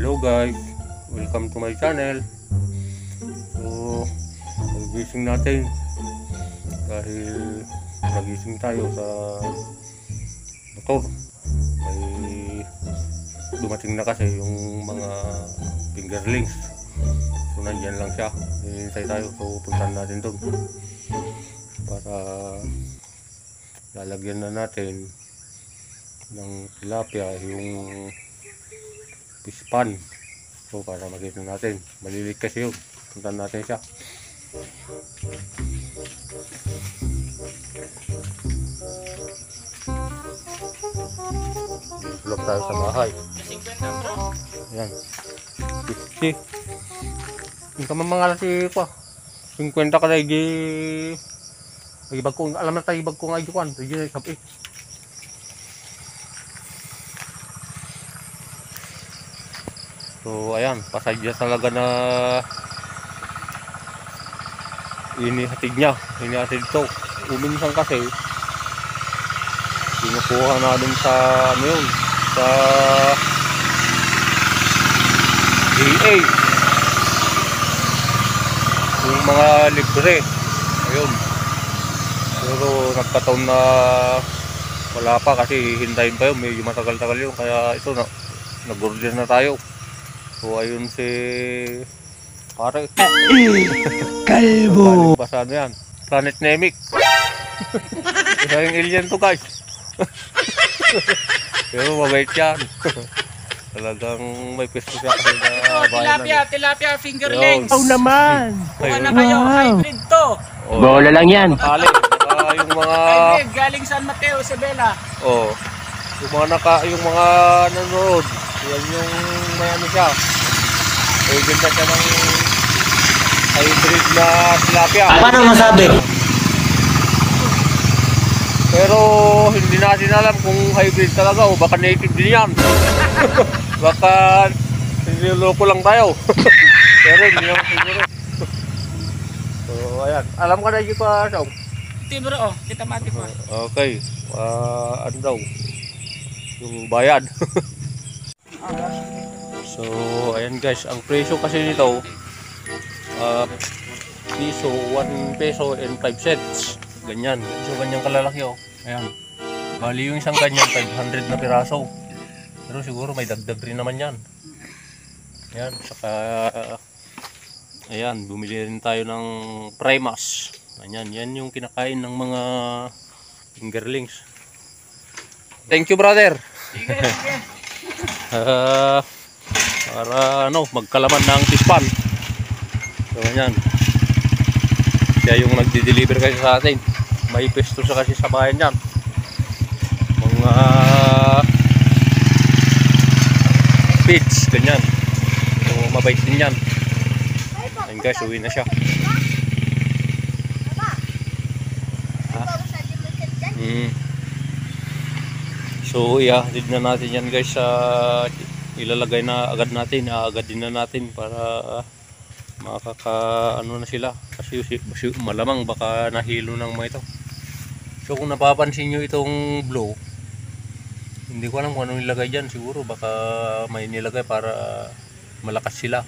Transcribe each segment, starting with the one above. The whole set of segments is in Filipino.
Hello guys, welcome to my channel. So, nagising natin dahil nagising tayo sa motor. May dumating na kasi yung mga fingerlings. So, nandyan lang siya. Hinihintay tayo. So, puntahan natin doon para lalagyan na natin ng tilapia yung fish pan. So para makita natin, malilit kasi yun. Puntahan natin siya. Vlog tayo sa bahay. Ayan. 50. Yung kamamangala si ko. 50 ka na ibag ko, alam na tayo ibag ko nga ikuan. Hindi sabi. So ayan, pasadya talaga na inihatid niya. Inihatid ito. Uminsan kasi kinukuha namin sa ano yun, sa GA. Yung mga libre. Ayun. Pero nagkataon na wala pa kasi hintayin pa yun. Medyo matagal-tagal yun. Kaya ito na, nag-order na tayo. So ayun si pare. Kalbo. Basta ano yan? Planet Namek. Isa yung alien to guys. Pero mabait yan. Talagang may pwesto siya kasi na tilapia fingerlings. Oh naman. Buka na kayo, hybrid to. Bola lang yan. Yung mga Hybrid galing San Mateo, Isabela. oh, yung mga nanonood. Yan yung may ano siya. Ay ganda siya ng hybrid na tilapia. Paano masabi? Pero hindi natin alam kung hybrid talaga o baka native din yan. Baka niloloko lang tayo. Pero hindi naman siguro. So ayan, alam ka na dito pa Song? Timbre oh, kita mati ko. Okay, ano daw? Yung bayad. So ayan guys, ang presyo kasi nito piso, 1 peso and 5 cents. Ganyan. So ganyan kalalaki oh. Ayan. Bali yung isang ganyan 500 na piraso. Pero siguro may dagdag rin naman yan. Ayan, saka ayan, bumili rin tayo ng Primas. Ayan, yan yung kinakain ng mga fingerlings. Thank you brother. Sige, sige. Para ano, magkalaman ng pispan. So ganyan. Siya yung nagdi-deliver kasi sa atin. May pwesto siya kasi sa bayan yan. Mga feeds, ganyan. So mabait din yan. Ayun guys, uwi na siya. So ihahatid na natin yan guys sa ilalagay na agad natin, agad din na natin para ano na sila kasi malamang baka nahilo ng mga ito. So kung napapansin nyo itong blow, hindi ko alam kung anong nilagay dyan. Siguro baka may nilagay para malakas sila,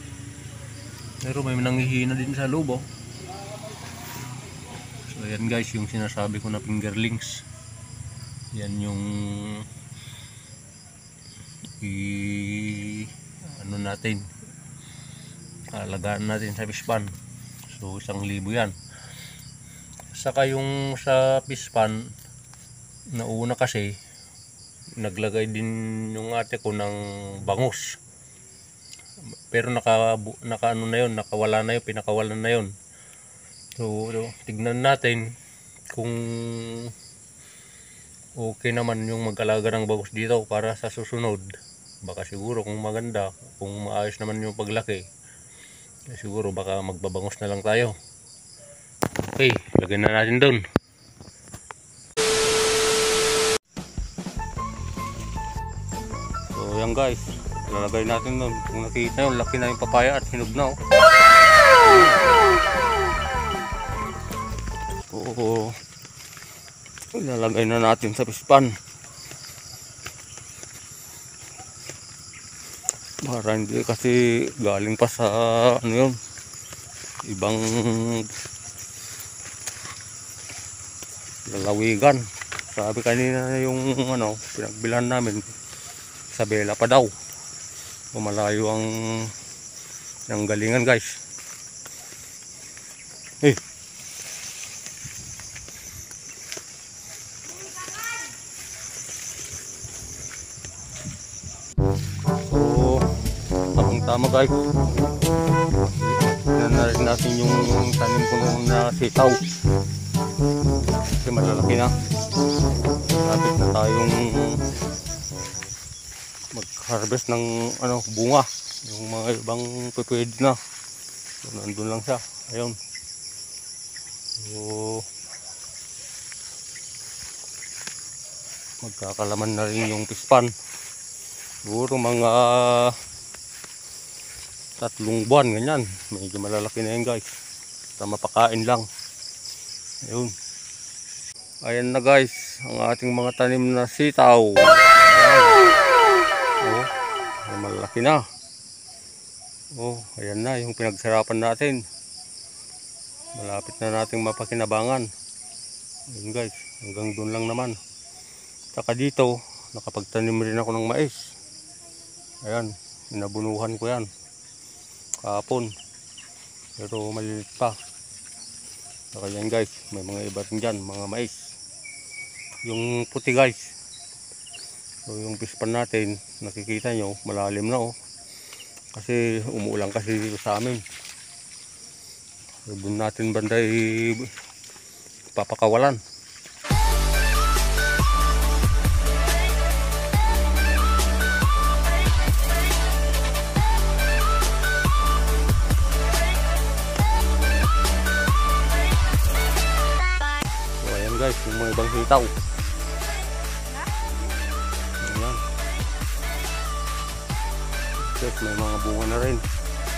pero may nanghihina din sa loob oh. So ayan guys, yung sinasabi ko na fingerlings, yan yung ano natin, alagaan natin sa fish pan. So 1,000 yan. Saka yung sa fish pan nauna kasi naglagay din yung ate ko ng bangus, pero naka ano na yun, nakawala na yun, pinakawalan na yun. So tignan natin kung okay naman yung mag-alaga ng bangus dito para sa susunod. Baka siguro kung maganda, kung maayos naman yung paglaki, siguro baka magbabangus na lang tayo. Okay, lagyan na natin doon. So yan guys, lalagay natin doon. Kung nakikita nyo, laki na yung papaya at hinog na oh. Oo, ilalagay na natin sa pispan. Para hindi kasi galing pa sa ano yun, ibang lalawigan. Sabi kanina yung ano, pinagbilan namin, Isabela pa daw. Malayo ang galingan guys. Eh. So, tamang-tama guys. Tignan na rin natin yung tanim ko noon na sitaw. Kasi malalaki na. Lapit na tayong mag-harvest ng ano, bunga. Yung mga ibang pwede na. So, nandun lang siya. Ayun. So, magkakalaman na rin yung pispan. Siguro mga 3 buwan ganyan. Medyo malalaki na yun guys. Basta mapakain lang. Ayun. Ayan na guys, ang ating mga tanim na sitaw. Ayan. Oh, malaki na. Oh, ayan na yung pinagsarapan natin. Malapit na nating mapakinabangan. Ayun guys, hanggang doon lang naman. Saka dito, nakapagtanim rin ako ng mais. Ayan, inabunuhan ko yan kahapon. Pero maliit pa. Saka yan guys, may mga iba rin dyan, mga mais. Yung puti guys. So yung pispan natin, nakikita nyo, malalim na oh. Kasi umuulan kasi dito sa amin. So doon natin banday papakawalan. So ayan guys, yung mga ibang sitaw. Ayan. Yes, may mga bunga na rin.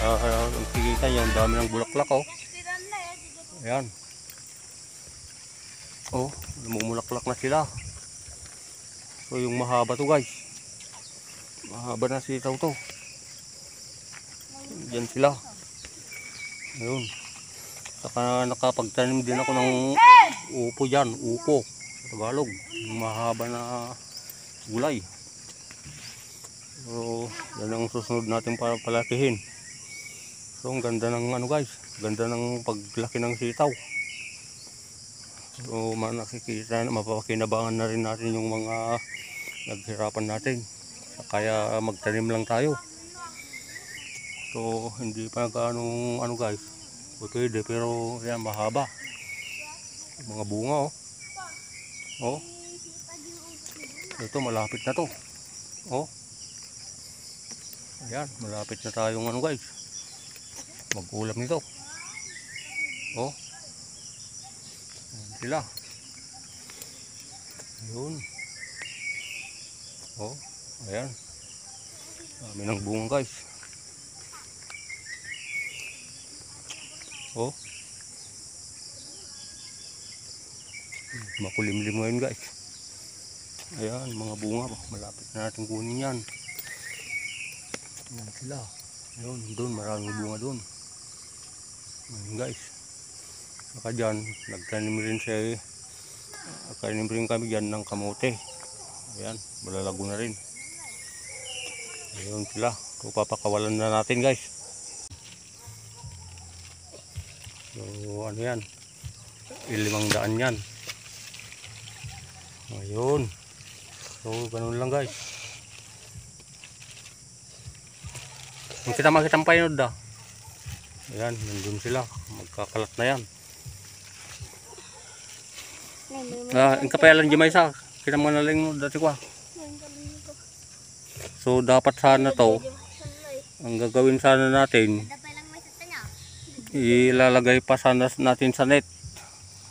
Ang kikita nyo, ang dami ng bulaklak oh. Ayan. Oh, namumulaklak na sila. So yung mahaba to guys. Mahaba na sitaw to. Diyan sila. Ayun. Saka nakapagtanim din ako ng upo dyan. Upo. Tagalog. Yung mahaba na gulay. So yan ang susunod natin para palakihin. So ang ganda ng ano guys. Ganda ng paglaki ng sitaw. So nakikita, mapapakinabangan na rin natin yung mga naghirapan natin. Kaya magtanim lang tayo. So hindi pa gaano ano guys. Pwede pero yan mahaba. Mga bunga oh. Oh. Ito malapit na to. Oh. Ayan, malapit na tayong ano guys. Mag-ulam nito. Oh. Ayan sila. Ayun. Oh, ayan. Dami ng bunga guys. Oh. Makulimlim ngayon guys. Ayan, mga bunga. Malapit na natin kunin yan. Ayan sila. Ayun, doon, maraming bunga doon. Ayan guys. Saka dyan, nagtanim rin kami dyan ng kamote. Ayan, malalago na rin. Ayun sila. So, papakawalan na natin guys. So, ano yan? 500 yan. Ayun. So, ganun lang guys. Kung kita makita ang painod da. Ayan, nandun sila. Magkakalat na yan. Ang kapayalan di may sa. Kita mga naling dati ko. So, dapat sana to. Ang gagawin sana natin, ilalagay pa sana natin sa net.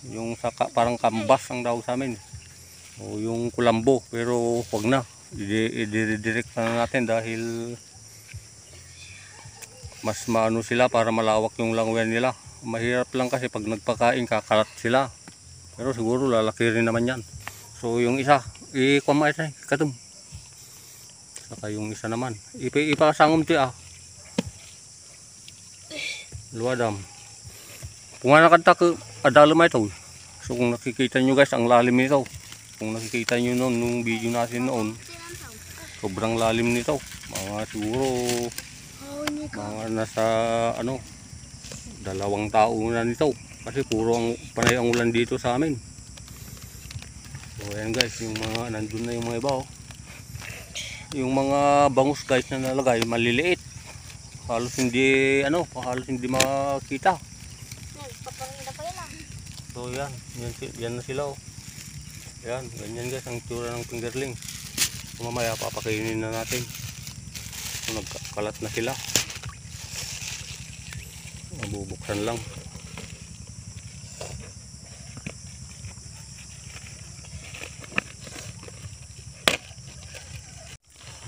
Yung parang kambas ang daw sa amin. O yung kulambo. Pero wag na. I-direct na natin dahil mas maano sila para malawak yung languyan nila. Mahirap lang kasi pag nagpakain kakalat sila. Pero siguro lalaki rin naman yan. So yung isa, i-kumain katum. Saka yung isa naman. Ipasangom ti ah. Luwadam. Kung nga nakanta ko, adalama ito. So kung nakikita nyo guys, ang lalim nito. Kung nakikita nyo noon, nung video natin noon, sobrang lalim nito. Mga siguro, mga nasa ano, 2 tao na nito. Kasi puro panay ang ulan dito sa amin. So ayan guys, yung mga nandun na yung mga iba oh. Yung mga bangus guys na nalagay, maliliit. Halos hindi makita. So yan na sila oh. Yan, ganyan guys ang tsura ng fingerling. So, mamaya papakainin na natin. So, nagkalat na sila. Mabubuksan lang.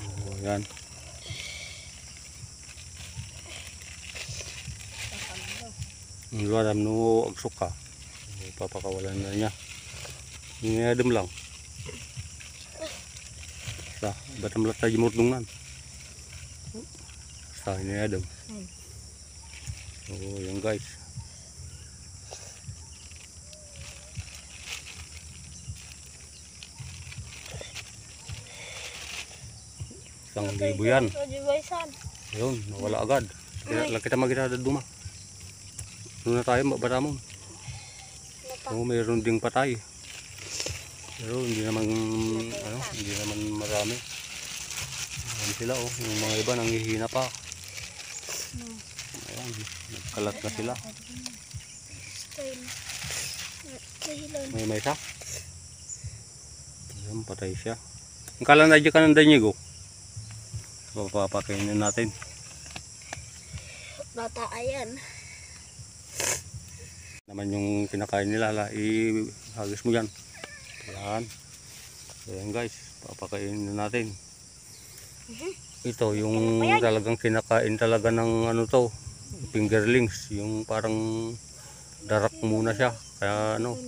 So, yan. Ang luwaram no agsok ka. Papakawalan na niya. Ingadam lang. Sa batam lat tayo murdungan. Sa ingadam. So yan guys. Isang libo yan. Yun, nawala agad. Kita magkita duma. Doon na tayo batamon. So mayroon ding patay. Pero hindi naman marami. Ayan sila oh, yung mga iba nanghihina pa. Ayan, nagkalat na sila. May isa. Ayan, patay siya. Ang kala na dyan ka ng danyigo. So papakainin natin. Bata ayan. Naman yung kinakain nila, ihagis mo yan. Ayan. Ayan guys, papakainin natin. Ito yung talagang kinakain talaga ng ano to, fingerlings, yung parang darak muna siya. Kaya ano,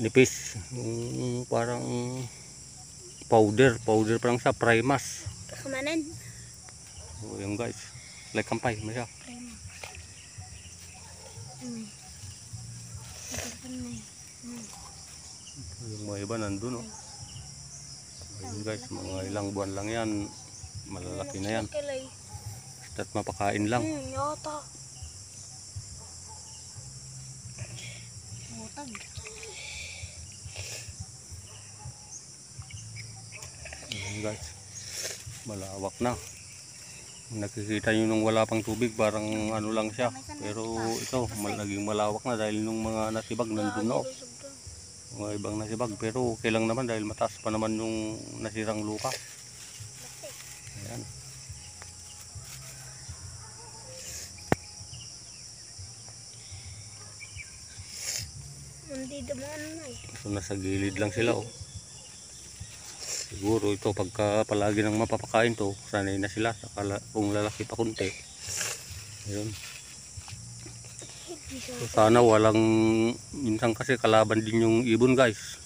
nipis, yung parang powder pa lang siya, primas. Kamanan. So ayan guys, like kampay mo siya. Yung mga iba nandun oh. Ayun guys, mga ilang buwan lang yan, malalaki na yan. Basta't mapakain lang. Yata. Ayun guys, malawak na. Nakikita nyo nung wala pang tubig, parang ano lang siya. Pero ito, naging malawak na dahil nung mga nasibag nandun na oh. Mga ibang nasibag, pero okay lang naman dahil mataas pa naman yung nasirang lupa. Ayan. So nasa gilid lang sila oh. Siguro ito pagka palagi nang mapapakain to, sanay na sila. Kung lalaki pa kunti. Ayun. So sana walang, minsan kasi kalaban din yung ibon guys.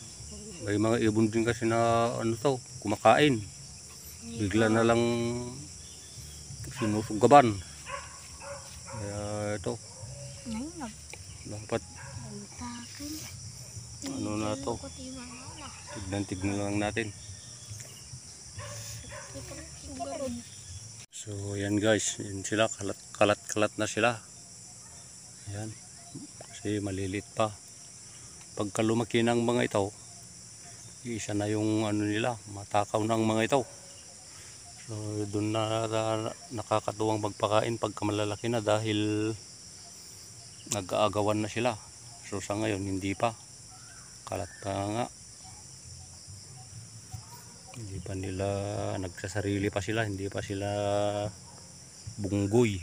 May mga ibon din kasi na ano to, kumakain. Bigla na lang sinusugaban. Kaya ito. Dapat ano na to. Tignan lang natin. So yan guys, yan sila, kalat na sila. Ayan, kasi malilit pa. Pagka lumaki ng mga ito, isa na yung ano nila, matakaw ng mga ito. So doon na nakakatuwang magpakain pagka malalaki na dahil nag-aagawan na sila. So sa ngayon hindi pa, kalat pa nga. Hindi pa nila nagsasarili pa sila, hindi pa sila bunggoy.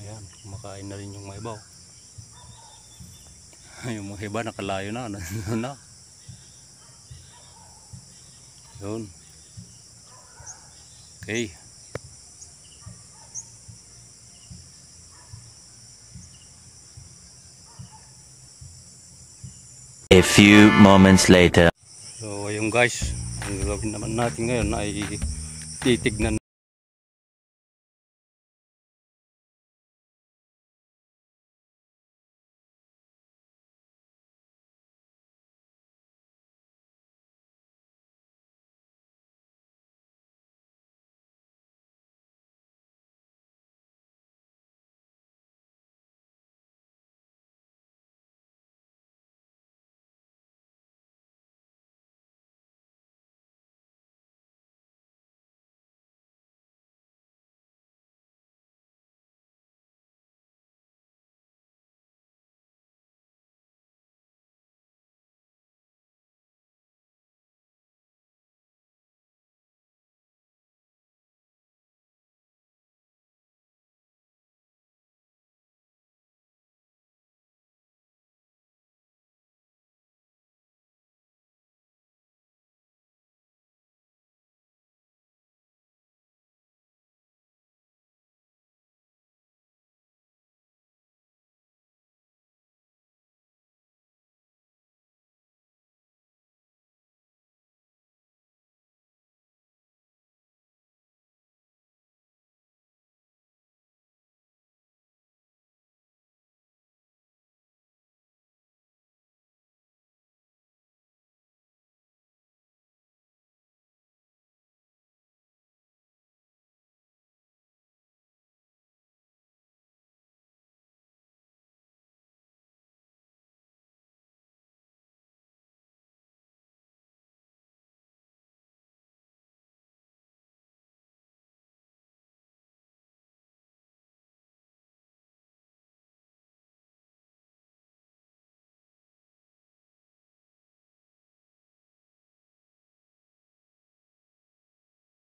Ayan, kumakain na rin yung mga iba. Yung mga iba nakalayo na, nandun na. Yun. Okay. A few moments later. So ayun guys, ang gagawin naman natin ngayon ay titignan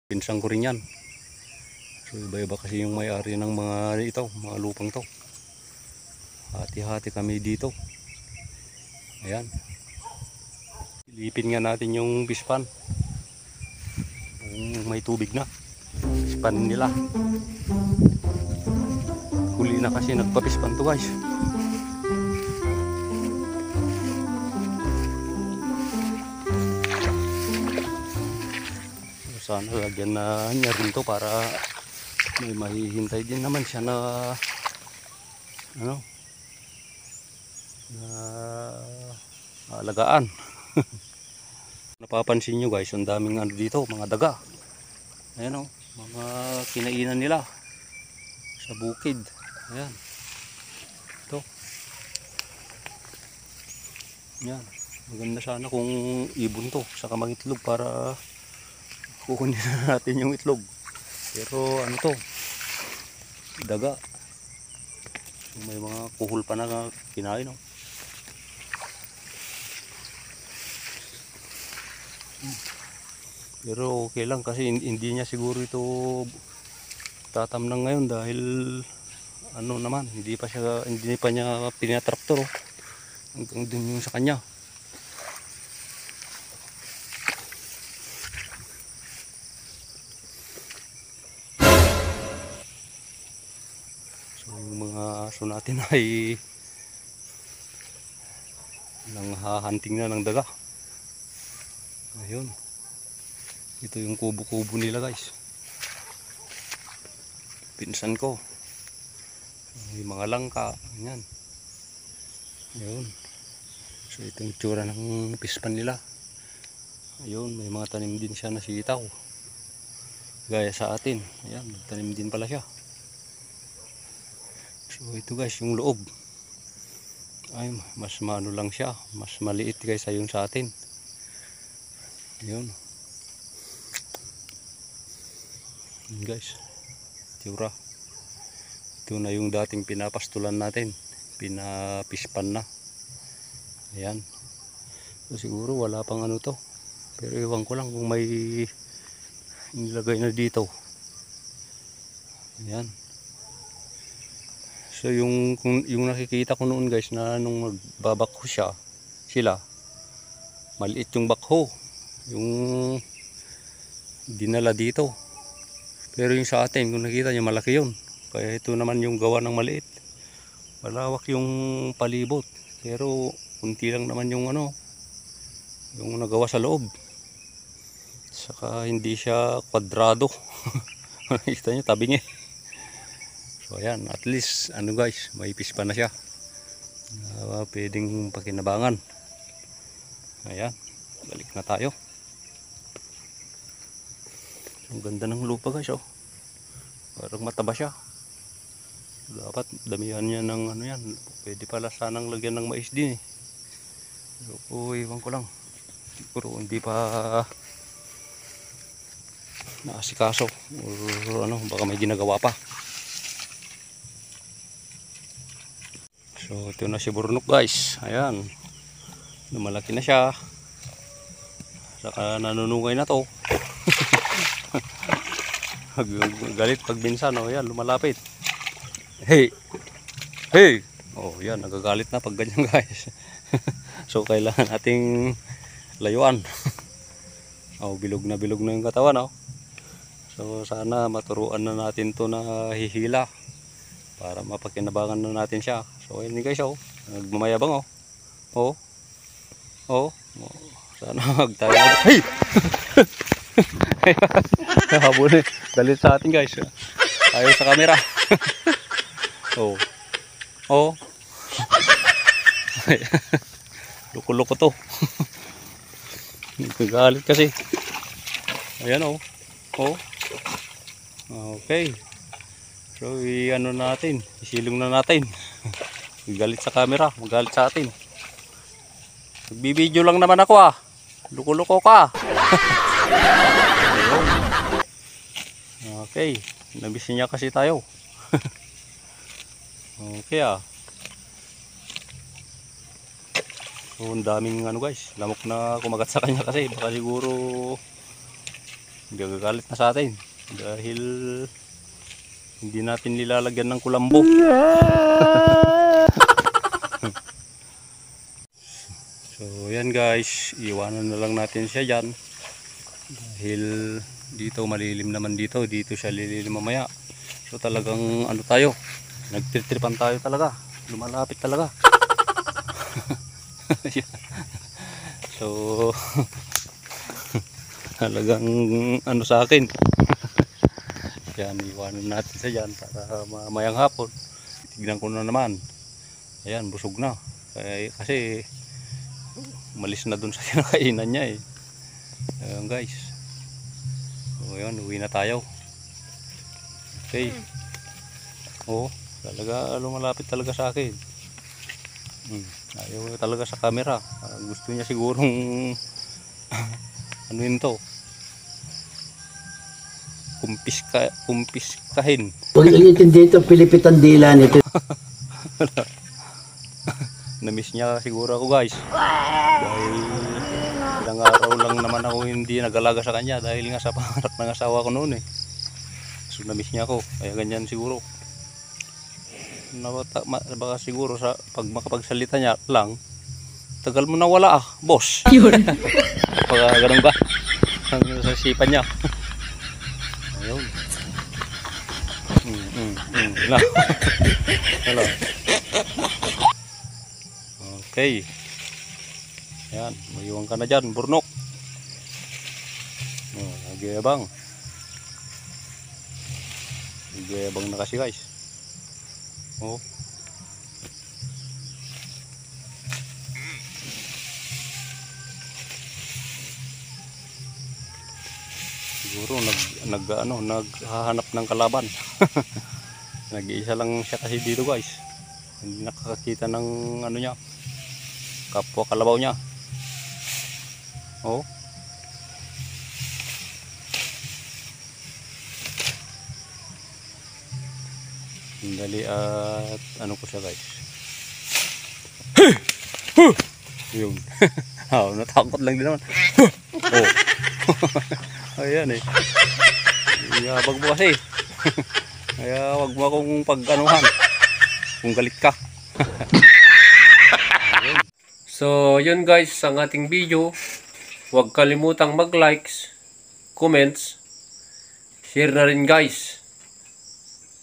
pinsang ko rin yan. So iba-iba kasi yung may-ari ng mga ito, mga lupang to. Hati-hati kami dito. Ayan. Silipin nga natin yung pispan. Kung may tubig na. Pispan nila. Huli na kasi nagpapispan to guys. Sana lagyan na niya rin to para may mahihintay din naman siya na ano na alagaan. Napapansin nyo guys, ang daming ano dito, mga daga. Ayan o, mga kinainan nila sa bukid. Ayan. Ito. Ayan. Maganda sana kung ibon to, saka mangitlog para kukunin na natin yung itlog. Pero ano to, daga. So, may mga kuhol pa na kinain. No? Pero okay lang kasi hindi niya siguro ito tatamnang ngayon dahil ano naman, hindi pa niya pinatraktor. Hanggang dun yung sa kanya. Yung mga aso natin ay nanghahanting na ng daga. Ayun. Ito yung kubo-kubo nila guys. Pinsan ko. May mga langka. Ayan. Ayun. So ito yung tsura ng pispan nila. Ayun. May mga tanim din siya na sitaw. Gaya sa atin. Ayan. Tanim din pala siya. So ito guys yung loob. Ay mas maano lang siya. Mas maliit guys ayun sa atin. Ayun. Ayun guys. Tsura. Ito na yung dating pinapastulan natin. Pinapispan na. Ayan. So siguro wala pang ano to. Pero ewan ko lang kung may nilagay na dito. Ayan. So yung nakikita ko noon guys na nung magbabakho sila maliit yung bakho yung dinala dito. Pero yung sa atin kung nakita nyo malaki yun. Kaya ito naman yung gawa ng maliit. Malawak yung palibot. Pero kunti lang naman yung ano Yung nagawa sa loob. Saka hindi siya kwadrado. Nakita nyo, tabing eh. So ayan, at least ano guys, maipis pa na siya. Pwedeng pakinabangan. Ayan, balik na tayo. Ang ganda ng lupa guys, oh. Parang mataba siya. Dapat damihan niya ng ano yan. Pwede pala sanang lagyan ng mais din eh. So, iwan ko lang. Siguro hindi pa naasikaso or ano, baka may ginagawa pa. So ito na si burnok guys. Ayan, lumalaki na siya. Saka nanunungay na to. Galit pag minsan, oh, yan, lumalapit. Hey, hey. Oh yan, nagagalit na pag ganyan guys. So kailangan nating layuan. Oh, bilog na yung katawan, oh. So sana maturuan na natin to na hihila para mapakinabangan na natin siya. So ayun guys, oh, nagmamayabang, oh. Oh. Oh. Sana magtayo. Hey! Habol, galit sa atin guys. Ayaw sa camera. Oh. Oh. Loko-loko to. Galit kasi. Ayan, oh. Oh. Okay. So, ano natin, isilong na natin. Galit sa camera, magalit sa atin. Nagbibideo lang naman ako, ah. Loko-loko ka. Okay, nabis niya kasi tayo. Okay, ah. So, ang daming ano guys, lamok na kumagat sa kanya kasi baka siguro gagalit na sa atin dahil hindi natin nilalagyan ng kulambo. So yan guys, iwanan na lang natin siya dyan dahil dito malilim naman, dito siya lililim mamaya. So talagang ano tayo, nagtritripan tayo talaga, lumalapit talaga. So talagang ano sa akin. Yan, iwanan natin siya dyan para mamayang hapon tignan ko na naman. Ayan, busog na kasi malis na dun sa kinakainan niya eh. Ayan guys, so yun, uwi na tayo. Okay. Oh, talaga lumalapit talaga sa akin. Ayaw talaga sa camera. Gusto niya sigurong ano yun to, kumpiskahin. Huwag iintindi ito, pilipitan dila nito. Namiss niya siguro ako guys. Dahil ilang araw lang naman ako hindi nag-alaga sa kanya dahil nga sa pangarap ng asawa ko noon eh. So namiss niya ako, kaya ganyan siguro. Baka siguro sa pag makapagsalita niya lang, tagal mo na wala ah, boss. Pagka ganun ba? Ang sa sipan niya. Ayun. Hello. Okay. Ayan, mayuwang ka na dyan, burnok. Oh, nagyayabang. Nagyayabang na kasi guys. Oh. Siguro naghahanap ng kalaban. Nag-iisa lang siya kasi dito guys. Hindi nakakakita ng ano niya, kapwa kalabaw niya. Oh. Dali at ano ko siya guys. Yun. Oh, natakot lang din naman. Oh. Ayan eh. Yabag mo kasi. Kaya wag mo akong pag-anuhan kung galit ka. So yun guys ang ating video. Huwag kalimutang mag-likes, comments, share na rin guys.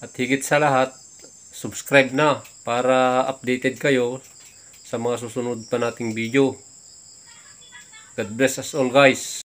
At higit sa lahat, subscribe na para updated kayo sa mga susunod pa nating video. God bless us all guys.